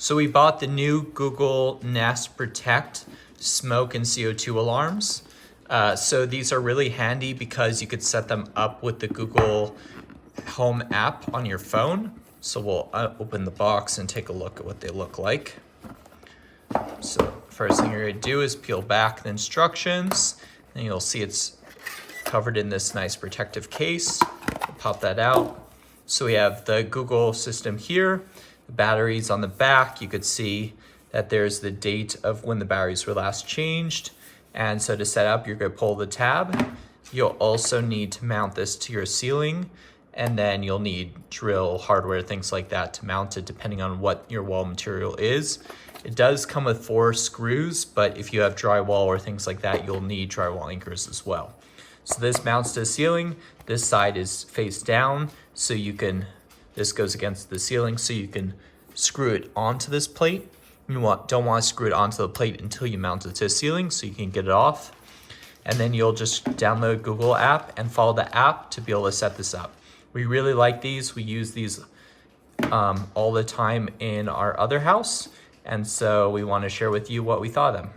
So we bought the new Google Nest Protect smoke and CO2 alarms. So these are really handy because you could set them up with the Google Home app on your phone. So we'll open the box and take a look at what they look like. So first thing you're gonna do is peel back the instructions, and you'll see it's covered in this nice protective case. We'll pop that out. So we have the Google system here, the batteries on the back. You could see that there's the date of when the batteries were last changed. And so to set up, you're gonna pull the tab. You'll also need to mount this to your ceiling, and then you'll need drill hardware, things like that to mount it depending on what your wall material is. It does come with 4 screws, but if you have drywall or things like that, you'll need drywall anchors as well. So this mounts to the ceiling. This side is face down, so this goes against the ceiling, so you can screw it onto this plate. You don't want to screw it onto the plate until you mount it to the ceiling, so you can get it off. And then you'll just download Google app and follow the app to be able to set this up. We really like these. We use these all the time in our other house. And so we want to share with you what we thought of them.